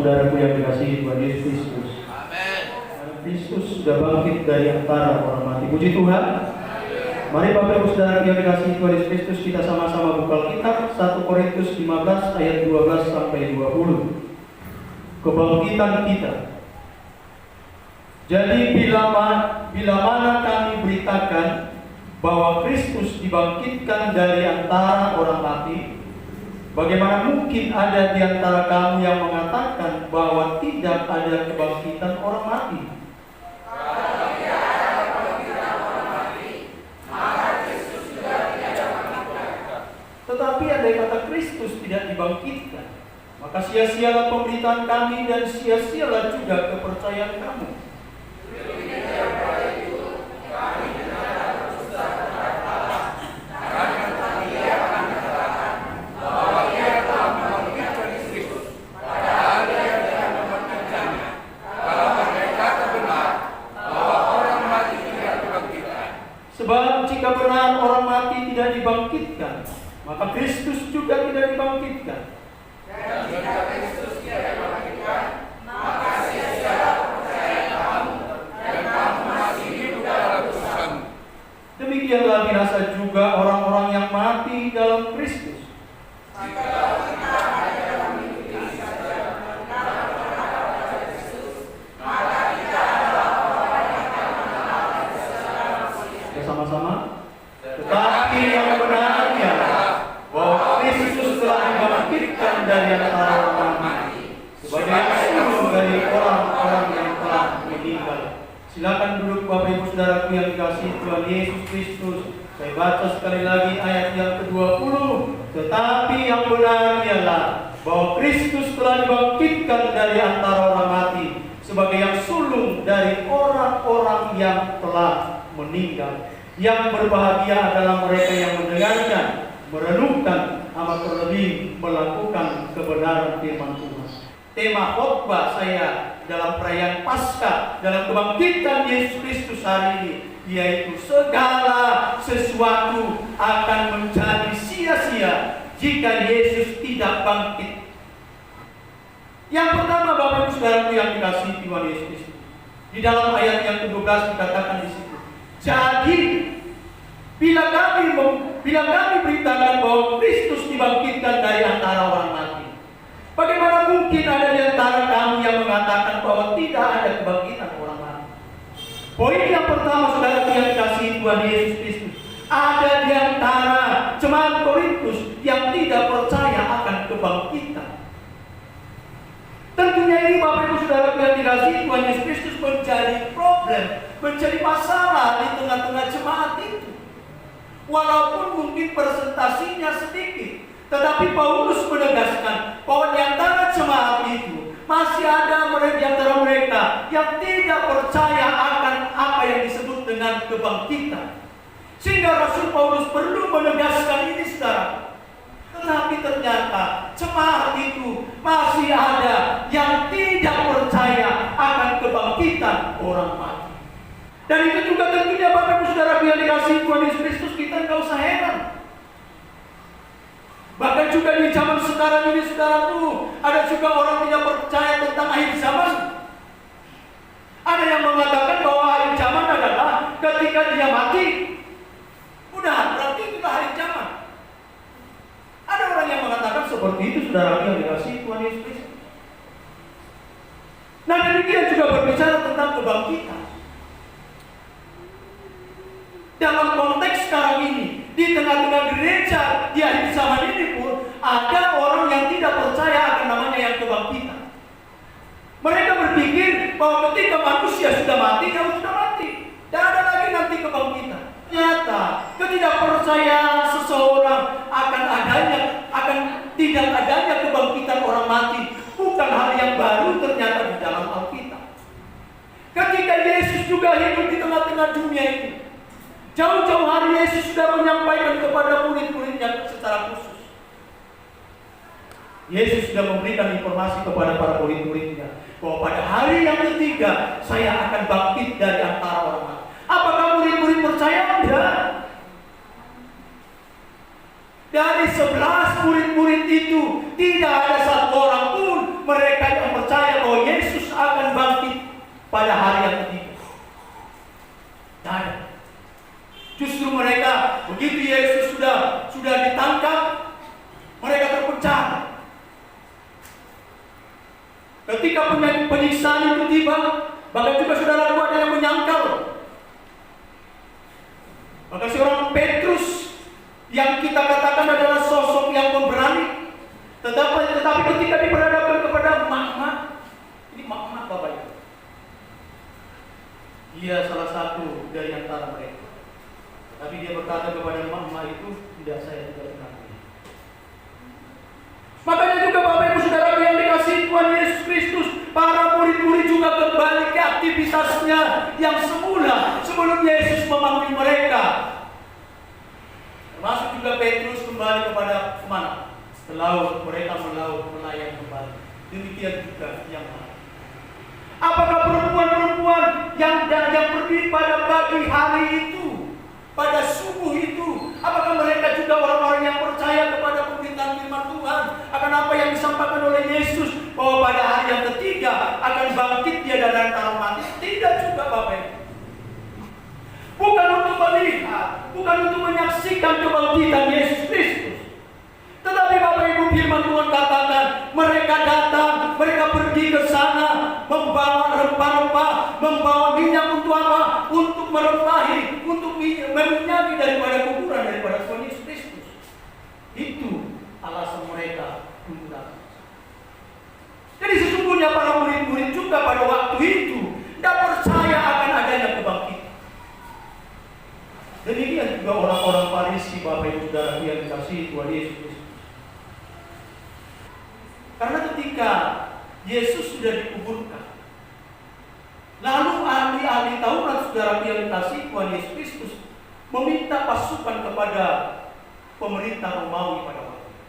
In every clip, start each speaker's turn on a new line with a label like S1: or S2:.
S1: saudaraku yang dikasihi Tuhan Yesus Kristus.
S2: Amin.
S1: Kristus sudah bangkit dari antara orang mati. Puji Tuhan. Mari Bapak Ibu Saudara yang dikasihi Tuhan Yesus Kristus, kita sama-sama buka Alkitab 1 Korintus 15 ayat 12 sampai 20. Kebangkitan kita. Jadi bila mana kami beritakan bahwa Kristus dibangkitkan dari antara orang mati, bagaimana mungkin ada di antara kamu yang mengatakan bahwa tidak ada kebangkitan orang mati? Tetapi ada yang kata Kristus tidak dibangkitkan, maka sia-sialah pemberitaan kami dan sia-sialah juga kepercayaan kamu. Sebab jika benar orang mati tidak dibangkitkan, maka Kristus juga tidak dibangkitkan.
S2: Dan jika Kristus tidak dibangkitkan, maka sia-sialah kepercayaan kamu, dan kamu masih hidup dalam dosamu.
S1: Demikianlah dirasa juga orang-orang yang mati dalam Kristus. Sama-sama. Tetapi yang benar ialah bahwa Kristus telah dibangkitkan dari antara orang mati sebagai sulung dari orang-orang yang telah meninggal. Silakan duduk Bapak Ibu Saudaraku yang dikasihi Tuhan Yesus Kristus. Saya baca sekali lagi ayat yang ke-20. Tetapi yang benar ialah bahwa Kristus telah dibangkitkan dari antara orang mati sebagai yang sulung dari orang-orang yang telah meninggal. Yang berbahagia adalah mereka yang mendengarkan, merenungkan, amat terlebih melakukan kebenaran firman Tuhan. Tema khotbah saya dalam perayaan Paskah, dalam kebangkitan Yesus Kristus hari ini, yaitu segala sesuatu akan menjadi sia-sia jika Yesus tidak bangkit. Yang pertama, Bapak Ibu Saudaraku yang dikasihi Tuhan Yesus Kristus, di dalam ayat yang ke-12 dikatakan di situ. Jadi, bila kami beritakan bahwa Kristus dibangkitkan dari antara orang mati, bagaimana mungkin ada di antara kamu yang mengatakan bahwa tidak ada kebangkitan orang mati? Poin yang pertama, saudara yang dikasihi Tuhan Yesus Kristus, ada di antara jemaat Korintus yang tidak percaya akan kebangkitan. Tentunya ini Bapak Ibu Saudara yang dikasihi Tuhan Yesus Kristus menjadi problem, menjadi masalah di tengah-tengah jemaat itu. Walaupun mungkin presentasinya sedikit, tetapi Paulus menegaskan bahwa di antara jemaat itu masih ada di antara mereka yang tidak percaya akan apa yang disebut dengan kebangkitan. Sehingga Rasul Paulus perlu menegaskan ini saudara. Tetapi ternyata jemaat itu masih ada yang tidak percaya akan kebangkitan orang mati. Dan itu juga tentunya Bapak Ibu Saudara yang dikasihi Tuhan Yesus Kristus, kita enggak usah heran. Bahkan juga di zaman sekarang ini saudara tuh, ada juga orang tidak percaya tentang akhir zaman. Ada yang mengatakan bahwa akhir zaman adalah ketika dia mati. Udah, berarti itulah akhir zaman. Ada orang yang mengatakan seperti itu saudara yang dikasihi Tuhan Yesus Kristus. Nah, demikian juga berbicara tentang kebangkitan. Dalam konteks sekarang ini, di tengah-tengah gereja di akhir zaman ini pun ada orang yang tidak percaya akan namanya yang kebangkitan. Mereka berpikir bahwa ketika manusia sudah mati, ya sudah mati, tidak ada lagi nanti kebangkitan. Ternyata ketidakpercayaan seseorang akan tidak adanya kebangkitan orang mati bukan hal yang baru ternyata di dalam Alkitab. Ketika Yesus juga hidup di tengah-tengah dunia ini, jauh-jauh hari Yesus sudah menyampaikan kepada murid-muridnya secara khusus. Yesus sudah memberikan informasi kepada para murid-muridnya bahwa pada hari yang ketiga saya akan bangkit dari antara orang mati. Apakah murid-murid percaya? Tidak. Dari 11 murid-murid itu tidak ada satu orang pun mereka yang percaya Justru mereka begitu Yesus sudah ditangkap, mereka terpecah. Ketika penyiksaan itu tiba, bahkan juga saudaraku ada yang menyangkal. Maka seorang Petrus yang kita katakan adalah sosok yang pemberani, tetapi ketika diperhadapkan kepada emak-emak, ini emak-emak Bapak Ibu, dia salah satu dari antara mereka. Tapi dia berkata kepada emak-emak itu, tidak, saya tidak mengakui. Makanya juga Bapak Ibu Saudara yang dikasihi Tuhan Yesus Kristus, para murid-murid juga kembali ke aktivitasnya yang semula sebelum Yesus memanggil mereka. Termasuk juga Petrus kembali kepada kemana? Ke laut, mereka melaut, melayang kembali. Demikian juga yang lain. Apakah perempuan-perempuan yang pergi pada pagi hari itu, pada subuh itu, apakah mereka juga orang-orang yang percaya kepada pemberitaan firman Tuhan akan apa yang disampaikan oleh Yesus, bahwa pada hari yang ketiga akan bangkit dia dari antara mati? Tidak juga Bapak Ibu. Bukan untuk melihat, bukan untuk menyaksikan kebangkitan Yesus Kristus, tetapi Bapak Ibu firman Tuhan katakan mereka datang, mereka pergi ke sana membawa rempah-rempah, membawa minyak untuk apa? Untuk merempahi, untuk meminyaki daripada kuburan daripada Tuhan Yesus Kristus. Itu alasan mereka untuk datang. Jadi sesungguhnya para murid-murid juga pada waktu itu tidak percaya akan adanya kebangkitan. Demikian juga orang-orang Farisi, Bapak Ibu Saudara yang dikasihi Tuhan Yesus Kristus. Karena ketika Yesus sudah dikuburkan, lalu ahli-ahli Taurat, saudara yang dikasihi Tuhan Yesus Kristus, meminta pasukan kepada pemerintah Romawi pada waktu itu.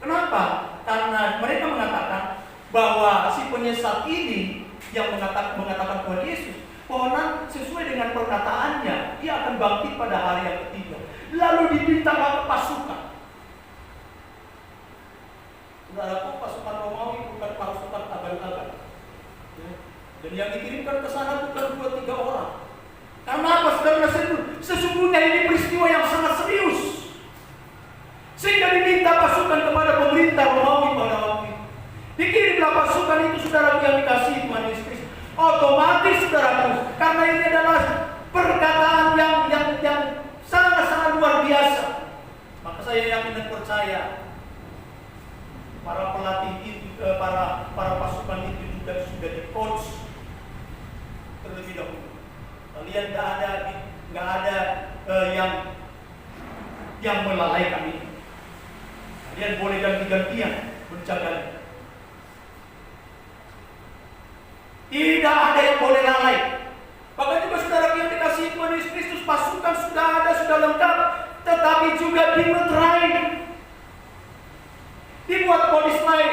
S1: Kenapa? Karena mereka mengatakan bahwa si penyesat ini yang mengatakan Tuhan Yesus, bahwa sesuai dengan perkataannya dia akan bangkit pada hari yang ketiga. Lalu dimintakan pasukan. Saudaraku, pasukan Romawi bukan pasukan agan-agan. Dan yang dikirimkan ke sana bukan 2-3 orang. Karena apa? Karena sesungguhnya ini peristiwa yang sangat serius, sehingga diminta pasukan kepada pemerintah Romawi pada waktu itu. Dikirimlah pasukan itu, saudara yang dikasihi Tuhan Yesus Kristus. Otomatis saudaraku, karena ini adalah perkataan yang sangat-sangat luar biasa, maka saya yakin dan percaya para pelatih itu, para pasukan itu juga sudah di-coach terlebih dahulu. Kalian nggak ada yang melalaikan itu. Kalian boleh ganti-gantian menjaganya. Tidak ada yang boleh lalai. Bahkan juga saudara yang dikasihi Tuhan Yesus Kristus, pasukan sudah ada, sudah lengkap, tetapi juga dimeterai, dibuat polis lain.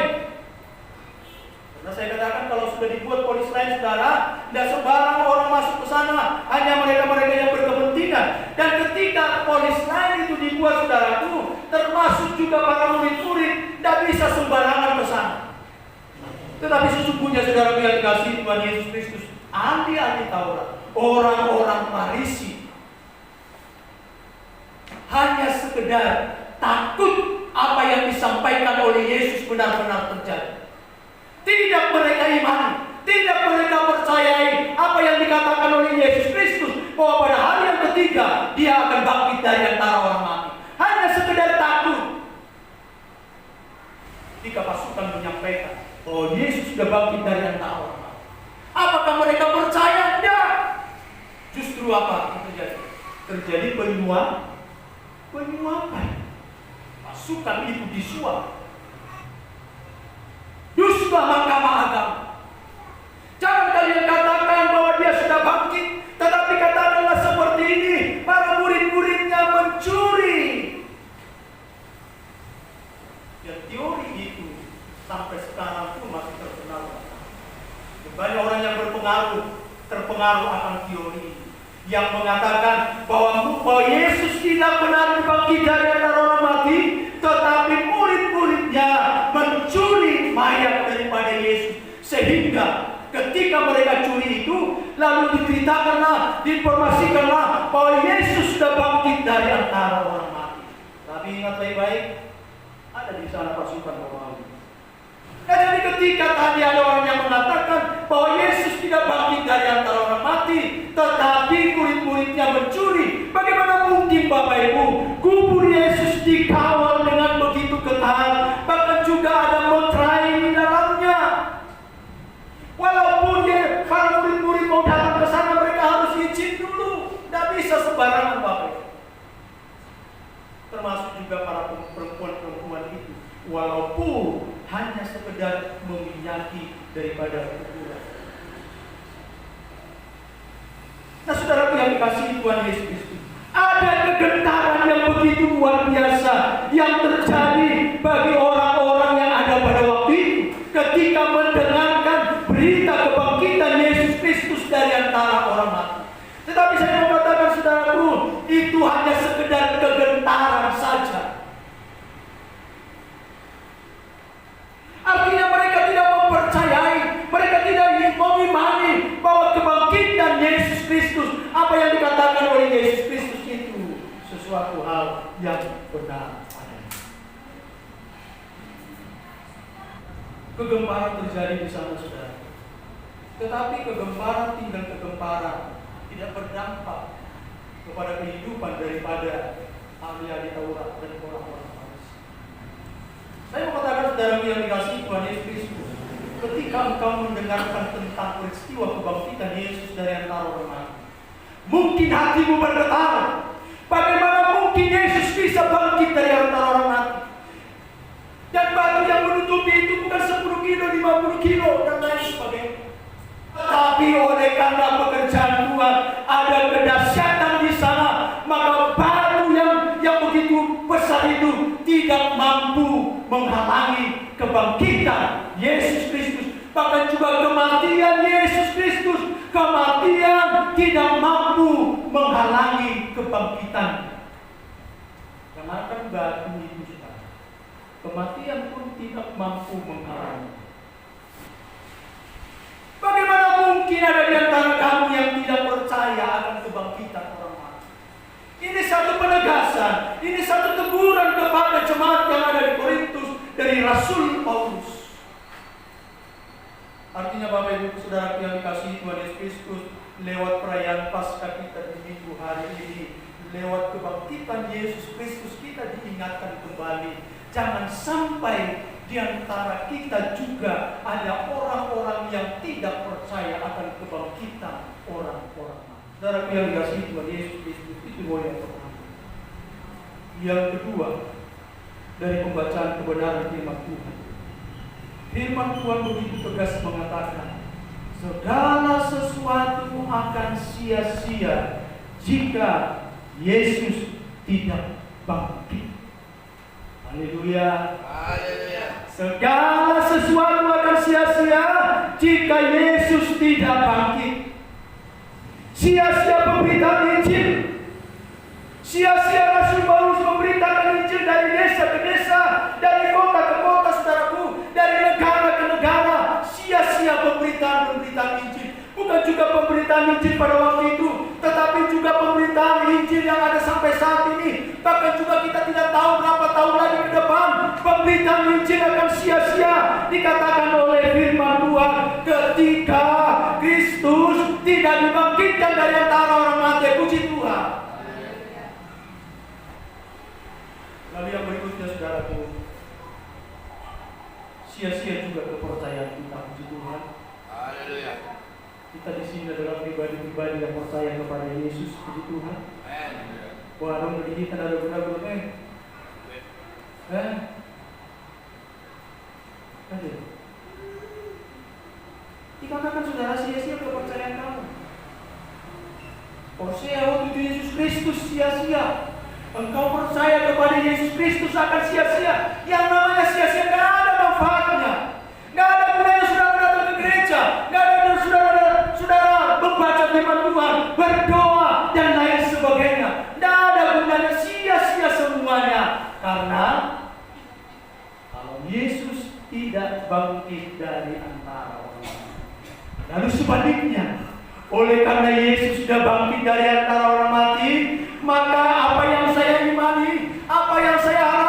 S1: Karena saya katakan kalau sudah dibuat polis lain, saudara, tidak sembarang orang masuk ke sana, hanya mereka-mereka yang berkepentingan. Dan ketika polis lain itu dibuat, saudaraku, termasuk juga para murid-murid, tidak bisa sembarangan ke sana. Tetapi sesungguhnya saudara yang dikasihi Tuhan Yesus Kristus, ahli-ahli Taurat, orang-orang Farisi, hanya sekedar takut apa yang disampaikan oleh Yesus benar-benar terjadi. Tidak mereka imani, tidak mereka percayai apa yang dikatakan oleh Yesus Kristus, bahwa pada hari yang ketiga dia akan bangkit dari antara orang mati. Hanya sekedar takut. Jika pasukan menyampaikan bahwa Yesus sudah bangkit dari antara orang mati, apakah mereka percaya? Tidak. Justru apa yang terjadi? Terjadi penyuapan. Pasukan itu disuap. Dusta Mahkamah Agama. Jangan kalian katakan bahwa dia sudah bangkit, tetapi katakanlah seperti ini, para murid-muridnya mencuri. Dan teori itu sampai sekarang pun masih terkenal. Banyak orang yang terpengaruh akan teori ini, yang mengatakan bahwa Yesus tidak benar bangkit dari antara orang mati, tetapi murid-muridnya mencuri mayat daripada Yesus. Sehingga ketika mereka curi itu, lalu diberitakanlah, diinformasikanlah bahwa Yesus sudah ingat baik-baik, ada di sana pasukan Romawi. Nah, jadi ketika tadi ada orang yang mengatakan bahwa Yesus tidak bangkit dari antara orang mati, tetapi murid-muridnya mencuri, bagaimana mungkin Bapak Ibu kubur Yesus dikawal dengan begitu ketat, bahkan juga ada meterai di dalamnya. Walaupun para murid-murid mau datang ke sana, mereka harus izin dulu, tidak bisa sembarangan Bapak Ibu. Termasuk juga para perempuan-perempuan itu, walaupun hanya sekedar meminyaki daripada kuburan. Nah, saudara yang dikasihi Tuhan Yesus Kristus, ada kegentaran yang begitu luar biasa yang terjadi bagi orang-orang yang ada pada waktu itu ketika mendengarkan berita kebangkitan Yesus Kristus dari antara orang mati. Tetapi saya mau katakan saudaraku, itu hanya sekedar kegentaran saja. Artinya mereka tidak mempercayai, mereka tidak mengimani bahwa kebangkitan Yesus Kristus, apa yang dikatakan oleh Yesus Kristus itu sesuatu hal yang benar adanya. Kegemparan terjadi di sana saudara. Tetapi kegemparan tinggal kegemparan, tidak berdampak kepada kehidupan daripada ahli-ahli Taurat dan orang-orang. Saya mau katakan saudara yang dikasihi Tuhan Yesus Kristus, ketika engkau mendengarkan tentang peristiwa kebangkitan Yesus dari antara orang mati, mungkin hatimu bergetar. Bagaimana mungkin Yesus bisa bangkit dari antara orang mati? Dan batu yang menutupi itu bukan 10 kilo, 50 kilo, dan lain sebagainya. Tapi oleh karena pekerjaan Tuhan, ada kedahsyatan di sana, maka batu yang begitu besar itu tidak mampu menghalangi kebangkitan Yesus Kristus. Bahkan juga kematian Yesus Kristus, kematian tidak mampu menghalangi kebangkitan. Karena kan batu itu sudah, kematian pun tidak mampu menghalangi. Bagaimana mungkin ada di antara kamu yang tidak percaya akan kebangkitan orang mati? Ini satu penegasan, ini satu teguran kepada jemaat yang ada di Korintus dari Rasul Paulus. Artinya Bapak Ibu Saudara yang dikasihi Tuhan Yesus Kristus, lewat perayaan Paskah kita di minggu hari ini, lewat kebangkitan Yesus Kristus kita diingatkan kembali, jangan sampai di antara kita juga ada orang-orang yang tidak percaya akan kebangkitan orang-orang. Saudara yang dikasihi Tuhan Yesus Kristus, itu yang pertama. Yang kedua, dari pembacaan kebenaran firman Tuhan. Firman Tuhan begitu tegas mengatakan, segala sesuatu akan sia-sia jika Yesus tidak bangkit. Haleluya. Segala sesuatu akan sia-sia jika Yesus tidak bangkit. Sia-sia pemberitaan Injil, sia-sia Rasul Paulus memberitakan Injil dari desa ke desa, dari kota ke kota, saudaraku, dari negara ke negara. Sia-sia pemberitaan Injil. Bukan juga pemberitaan Injil pada waktu itu, tetapi juga pemberitaan Injil yang ada sampai saat ini. Bahkan juga kita tidak tahu berapa tahun lagi ke depan pemberitaan Injil akan sia-sia. Dikatakan oleh firman Tuhan, ketika Kristus tidak dibangkitkan dari antara orang mati. Puji Tuhan. Lalu yang berikutnya saudaraku, sia-sia juga kepercayaan kita. Puji Tuhan.
S2: Haleluya.
S1: Kita di sini adalah pribadi-pribadi yang percaya kepada Yesus. Puji Tuhan. Wah, dong begini kan ada guna-guna Ada. Dikatakan saudara sia-sia kepercayaan kamu. Percaya waktu Yesus Kristus sia-sia. Engkau percaya kepada Yesus Kristus akan sia-sia. Yang namanya sia-sia gak ada manfaatnya. Gak ada gunanya saudara datang ke gereja. Gak ada saudara membaca firman Tuhan, berdoa dan lain sebagainya. Gak ada gunanya, sia-sia semuanya. Karena kalau Yesus tidak bangkit dari antara orang. Lalu sebaliknya, oleh karena Yesus sudah bangkit dari antara orang mati, maka apa yang saya imani, apa yang saya harapkan,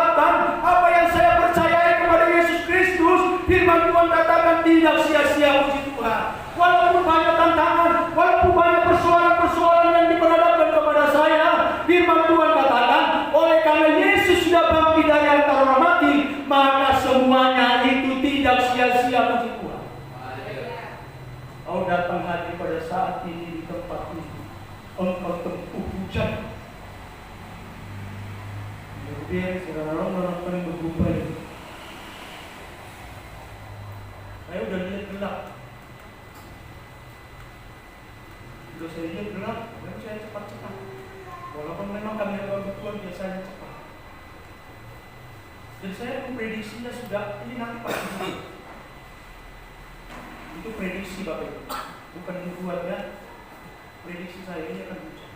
S1: firman Tuhan katakan, oleh karena Yesus sudah bangkit dari antara orang mati, maka semuanya itu tidak sia-sia, puji Tuhan. Kau datang hadir pada saat ini di tempat ini, engkau tempuh hujan. Kemudian sekarang orang berubah. Saya udah lihat gelap. Udah saya lihat gelap, lalu saya cepat-cepat. Walaupun memang kami kebutuhan biasanya cepat. Dan saya memprediksinya sudah, ini nanti pasti. Itu prediksi Bapak Ibu, bukan dibuat ya. Prediksi saya ini akan hujan.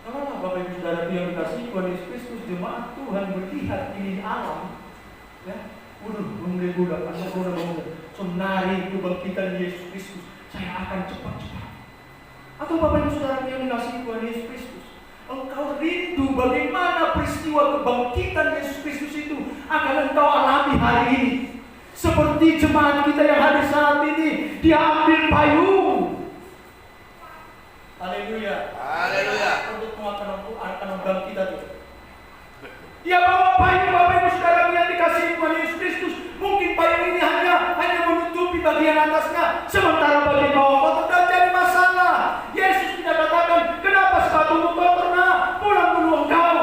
S1: Kalau Bapak Ibu Saudara yang dikasih Tuhan Yesus Kristus, jemaat Tuhan melihat ini alam, ya, mulai budak, asal budak bangun, senari kebangkitan Yesus Kristus, saya akan cepat-cepat. Atau Bapak Ibu Saudara yang dikasih Tuhan Yesus Kristus, engkau rindu bagaimana peristiwa kebangkitan Yesus Kristus itu akan engkau alami hari ini. Seperti jemaat kita yang hadir saat ini, dia ambil payung. Haleluya.
S2: Haleluya.
S1: Untuk akan membangkit kita itu. Dia bawa payung, Bapak Ibu Saudara yang dikasihi Tuhan Yesus Kristus. Mungkin payung ini hanya menutupi bagian atasnya, sementara bagian bawah kotor dan jadi masalah. Yesus tidak katakan, kenapa sepatumu kotor? Nah, pulang dulu engkau.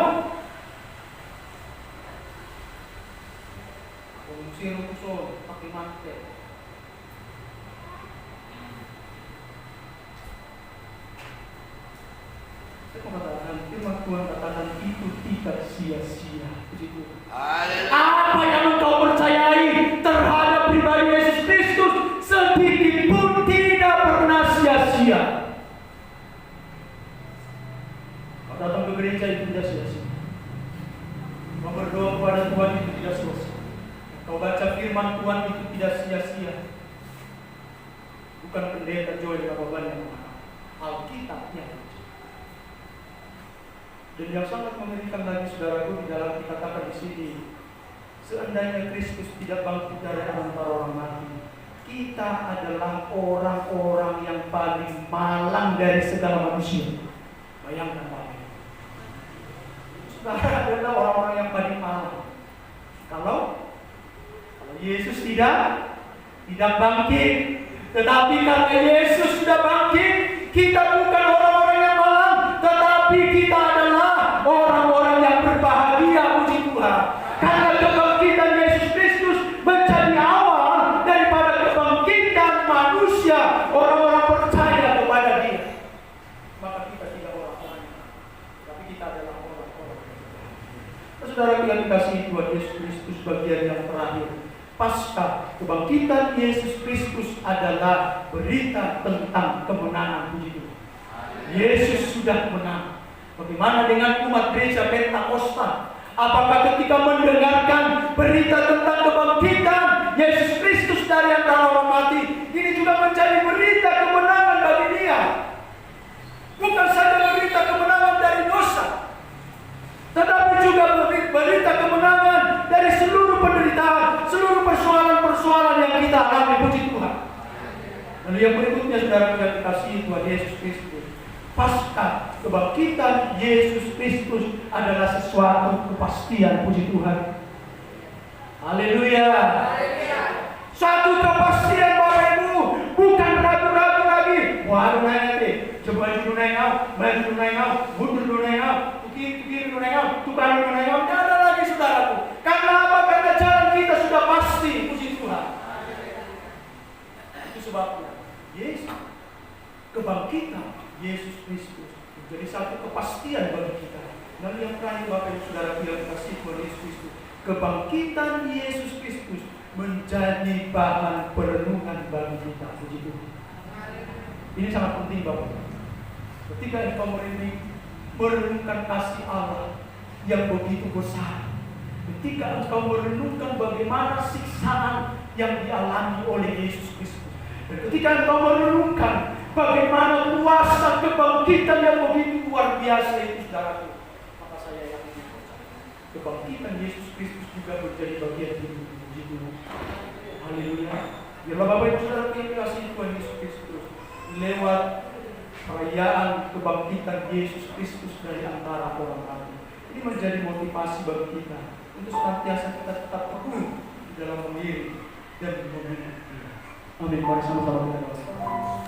S1: Fungsi rusuh pakai mantel. Saya mau katakan, firman Tuhan katakan itu tidak sia-sia. Apa yang engkau percayai terhadap pribadi Yesus Kristus sedikit pun tidak pernah sia-sia. Kau datang ke gereja itu tidak sia-sia. Kau berdoa kepada Tuhan itu tidak sia-sia. Kau baca firman Tuhan itu tidak sia-sia. Bukan pendeta Joel Rababan yang mahal, Alkitab yang lucu. Dan yang sangat mengerikan lagi saudaraku, di dalam dikatakan di sini, seandainya Kristus tidak bangkit dari antara orang mati, kita adalah orang-orang yang paling malang dari segala manusia. Bayangkan Pak, saudara adalah orang-orang yang paling malang. Kalau Yesus tidak bangkit, tetapi karena Yesus sudah bangkit, kita bukan orang-orang yang malang, tetapi kita adalah orang-orang yang berbahagia, puji Tuhan. Karena kebangkitan Yesus Kristus menjadi awal daripada kebangkitan manusia, orang-orang percaya kepada Dia. Maka kita tidak orang-orang, tapi kita adalah orang-orang. Saudara yang dikasihi Tuhan Yesus Kristus, bagian yang terakhir, Pasca kebangkitan Yesus Kristus adalah berita tentang kemenangan, puji Tuhan. Yesus sudah menang. Bagaimana dengan umat gereja Pentakosta? Apakah ketika mendengarkan berita tentang kebangkitan Yesus Kristus dari antara orang mati, ini juga menjadi berita kemenangan bagi dia? Bukan saja berita kemenangan dari dosa, tetapi juga berita kemenangan dari seluruh penderitaan, seluruh persoalan-persoalan yang kita alami, puji Tuhan. Lalu yang berikutnya, saudara yang dikasihi Tuhan Yesus Kristus, pasca kebangkitan Yesus Kristus adalah sesuatu kepastian, puji Tuhan. Haleluya. Satu kepastian Bapak Ibu, bukan ragu-ragu lagi. Wah, nanti coba dulu nengau, maju nengau, mundur dulu nengau, kiri dulu nengau, tukar dulu nengau. Tidak ada lagi saudaraku. Karena apa? Karena jalan kita sudah pasti, puji Tuhan. Itu sebabnya Yesus, kebangkitan Yesus Kristus menjadi satu kepastian bagi kita. Lalu yang terakhir Bapak Ibu Saudara yang dikasihi Tuhan Yesus Kristus, kebangkitan Yesus Kristus menjadi bahan perenungan bagi kita, puji Tuhan. Ini sangat penting Bapak. Ketika engkau merenungkan kasih Allah yang begitu besar, ketika engkau merenungkan bagaimana siksaan yang dialami oleh Yesus Kristus, dan ketika engkau merenungkan bagaimana kuasa kebangkitan yang begitu luar biasa itu, saudaraku, maka saya yakin kebangkitan Yesus Kristus juga menjadi bagian hidup, puji Tuhan. Haleluya. Biarlah Bapak Ibu Saudara yang dikasihi Tuhan Yesus Kristus, lewat perayaan kebangkitan Yesus Kristus dari antara orang mati. Ini menjadi motivasi bagi kita untuk senantiasa kita tetap teguh di dalam mengiring dan memiliki. Amin. Mari sama-sama kita doa.